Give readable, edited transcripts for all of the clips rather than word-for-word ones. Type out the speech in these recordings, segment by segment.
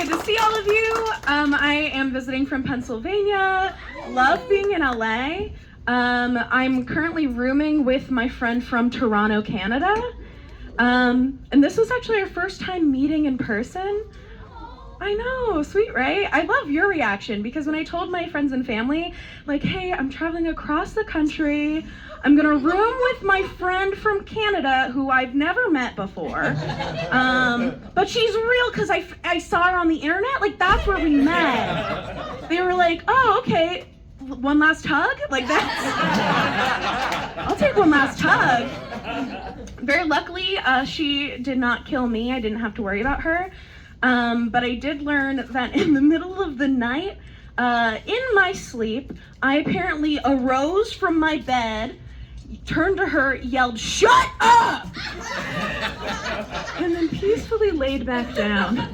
good to see all of you. I am visiting from Pennsylvania. Love being in LA. I'm currently rooming with my friend from Toronto, Canada. And this was actually our first time meeting in person. I know, sweet, right? I love your reaction because when I told my friends and family, like, hey, I'm traveling across the country, I'm gonna room with my friend from Canada who I've never met before, but she's real because I saw her on the internet, like that's where we met. They were like, oh, okay, one last hug? Like that's, I'll take one last hug. Very luckily, she did not kill me, I didn't have to worry about her. But I did learn that in the middle of the night, in my sleep, I apparently arose from my bed, turned to her, yelled, "Shut up!" and then peacefully laid back down.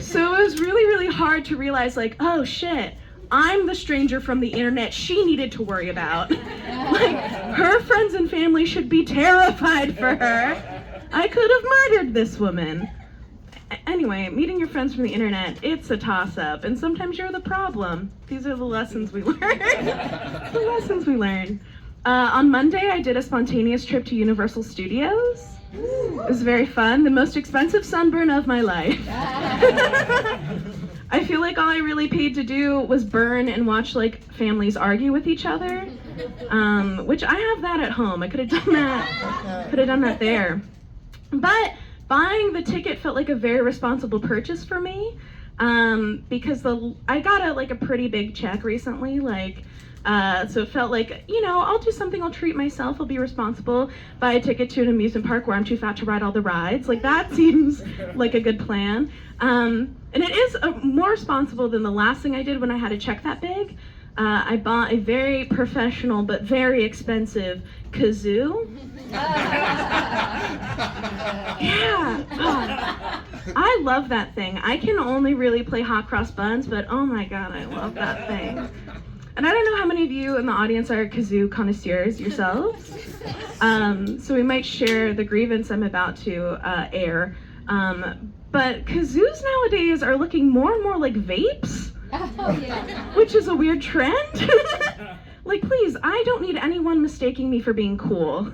So it was really, really hard to realize, like, oh shit, I'm the stranger from the internet she needed to worry about. Like, her friends and family should be terrified for her. I could have murdered this woman. Anyway, meeting your friends from the internet, it's a toss-up, and sometimes you're the problem. These are the lessons we learn. The lessons we learn. On Monday, I did a spontaneous trip to Universal Studios. It was very fun, the most expensive sunburn of my life. I feel like all I really paid to do was burn and watch like families argue with each other, which I have that at home. I could have done that there. But buying the ticket felt like a very responsible purchase for me, because I got a pretty big check recently, so it felt like, you know, I'll do something, I'll treat myself, I'll be responsible, buy a ticket to an amusement park where I'm too fat to ride all the rides. Like that seems like a good plan. And it is more responsible than the last thing I did when I had a check that big. I bought a very professional but very expensive kazoo. Yeah, I love that thing. I can only really play hot cross buns, but oh my god, I love that thing. And I don't know how many of you in the audience are kazoo connoisseurs yourselves, so we might share the grievance I'm about to air. But kazoos nowadays are looking more and more like vapes. Oh, yeah. Which is a weird trend. Like, please, I don't need anyone mistaking me for being cool.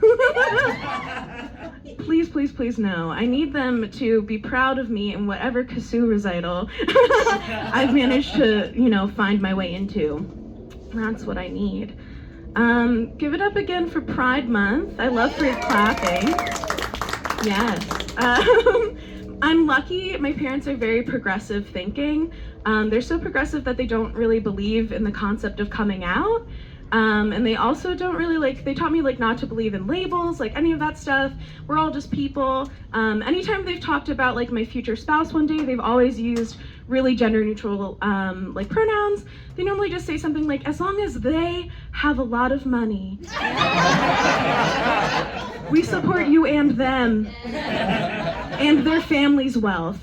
Please, please, please, no. I need them to be proud of me in whatever kazoo recital I've managed to, you know, find my way into. That's what I need. Give it up again for Pride Month. I love free clapping. Yes. I'm lucky, my parents are very progressive thinking. They're so progressive that they don't really believe in the concept of coming out. And they also don't really they taught me not to believe in labels, any of that stuff. We're all just people. Anytime they've talked about my future spouse one day, they've always used really gender neutral pronouns. They normally just say something like, as long as they have a lot of money. We support you and them. And their family's wealth.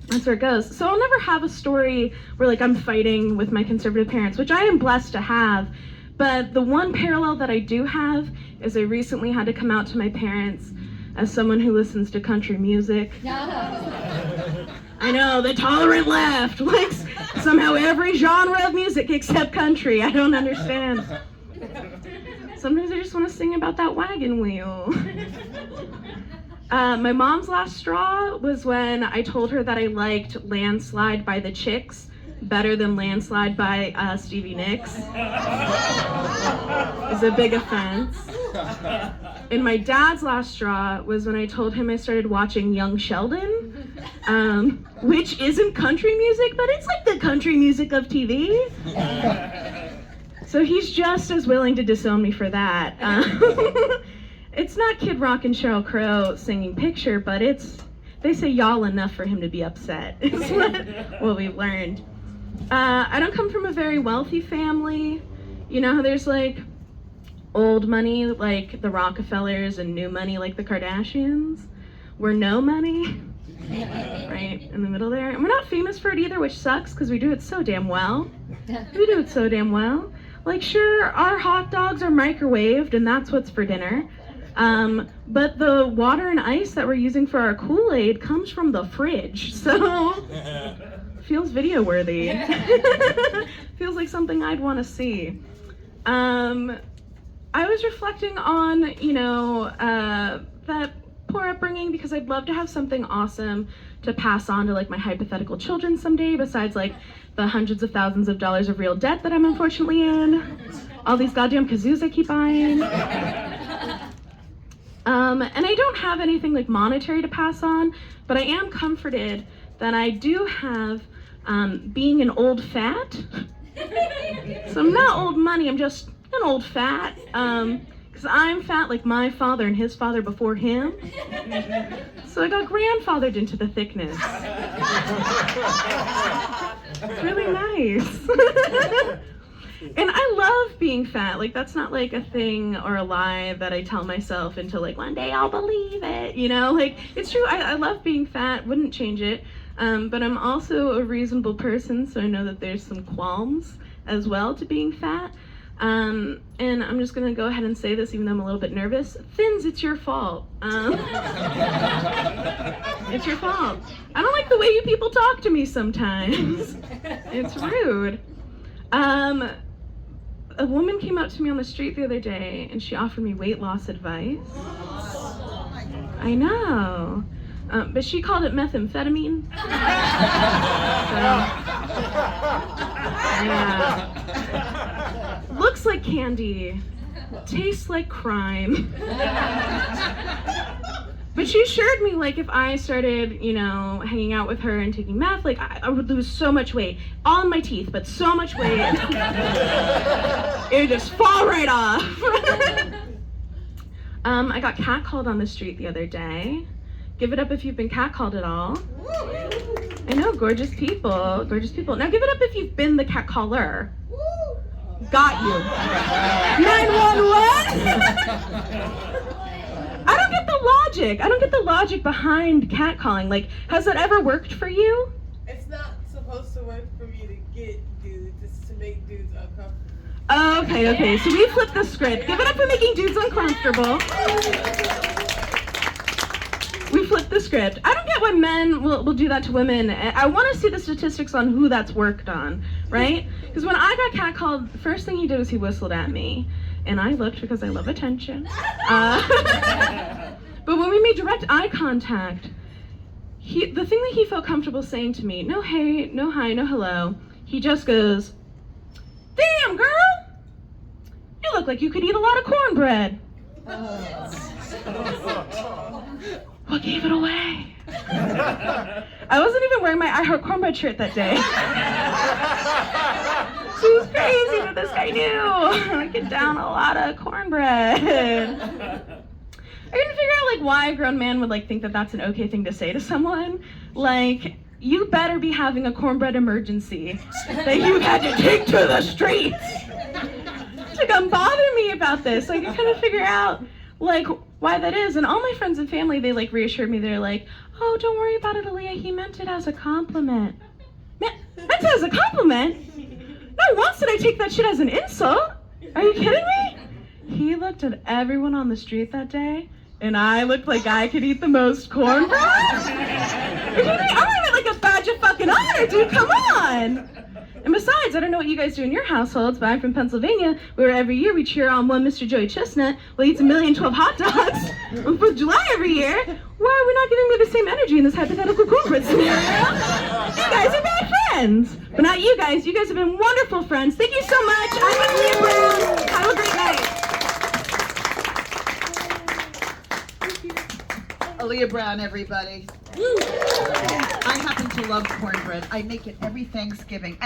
That's where it goes. So I'll never have a story where I'm fighting with my conservative parents, which I am blessed to have. But the one parallel that I do have is I recently had to come out to my parents as someone who listens to country music. I know, the tolerant left likes somehow every genre of music except country. I don't understand. Sometimes I just want to sing about that wagon wheel. My mom's last straw was when I told her that I liked Landslide by the Chicks better than Landslide by Stevie Nicks. It's a big offense. And my dad's last straw was when I told him I started watching Young Sheldon, which isn't country music, but it's like the country music of TV. So he's just as willing to disown me for that. It's not Kid Rock and Sheryl Crow singing Picture, but they say y'all enough for him to be upset. It's what we've learned. I don't come from a very wealthy family. You know how there's old money like the Rockefellers and new money like the Kardashians? We're no money, right in the middle there. And we're not famous for it either, which sucks because we do it so damn well. We do it so damn well. Sure, our hot dogs are microwaved and that's what's for dinner. But the water and ice that we're using for our Kool-Aid comes from the fridge, so feels video worthy. Feels like something I'd want to see. I was reflecting on, that poor upbringing, because I'd love to have something awesome to pass on to like my hypothetical children someday, besides like the hundreds of thousands of dollars of real debt that I'm unfortunately in, all these goddamn kazoos I keep buying. And I don't have anything like monetary to pass on, but I am comforted that I do have being an old fat. So I'm not old money, I'm just an old fat. Because I'm fat like my father and his father before him. So I got grandfathered into the thickness. It's really nice. And I love being fat. Like, that's not like a thing or a lie that I tell myself until like one day I'll believe it, Like, it's true, I love being fat, wouldn't change it. But I'm also a reasonable person, so I know that there's some qualms as well to being fat. And I'm just gonna go ahead and say this, even though I'm a little bit nervous. Thins, it's your fault. It's your fault. I don't like the way you people talk to me sometimes. It's rude. A woman came up to me on the street the other day and she offered me weight loss advice. I know. But she called it methamphetamine. Yeah. Looks like candy, tastes like crime. But she assured me, like, if I started, hanging out with her and taking meth, like, I would lose so much weight. All in my teeth, but so much weight. It would just fall right off. I got catcalled on the street the other day. Give it up if you've been catcalled at all. I know, gorgeous people, gorgeous people. Now give it up if you've been the catcaller. Got you. 911? I don't get the logic. I don't get the logic behind catcalling. Like, has that ever worked for you? It's not supposed to work for me to get dudes. It's to make dudes uncomfortable. Okay. So we flipped the script. Give it up for making dudes uncomfortable. We flipped the script. I don't get why men will do that to women. I want to see the statistics on who that's worked on, right? Because when I got catcalled, the first thing he did was he whistled at me. And I looked because I love attention. But when we made direct eye contact, the thing that he felt comfortable saying to me, no hey, no hi, no hello, he just goes, "Damn, girl! You look like you could eat a lot of cornbread." What gave it away? I wasn't even wearing my I Heart Cornbread shirt that day. It was crazy that this guy knew. I get down a lot of cornbread. I couldn't figure out like why a grown man would like think that that's an okay thing to say to someone. Like, you better be having a cornbread emergency that you had to take to the streets to come bother me about this. Like, I couldn't figure out like why that is. And all my friends and family, they like reassured me. They're like, "Oh, don't worry about it, Aliya. He meant it as a compliment." Meant it as a compliment? Not once did I take that shit as an insult. Are you kidding me? He looked at everyone on the street that day, and I looked like I could eat the most cornbread? Are you kidding me? I'm not even like a badge of fucking honor, dude. Come on. And besides, I don't know what you guys do in your households, but I'm from Pennsylvania, where every year we cheer on one Mr. Joey Chestnut while he eats 1,012 hot dogs on 4th of July every year. Why are we not giving me the same energy in this hypothetical cornbread scenario? You guys are bad friends. But not you guys. You guys have been wonderful friends. Thank you so much. I'm Aliya Brown. Have a great night. Aliya Brown, everybody. I happen to love cornbread. I make it every Thanksgiving.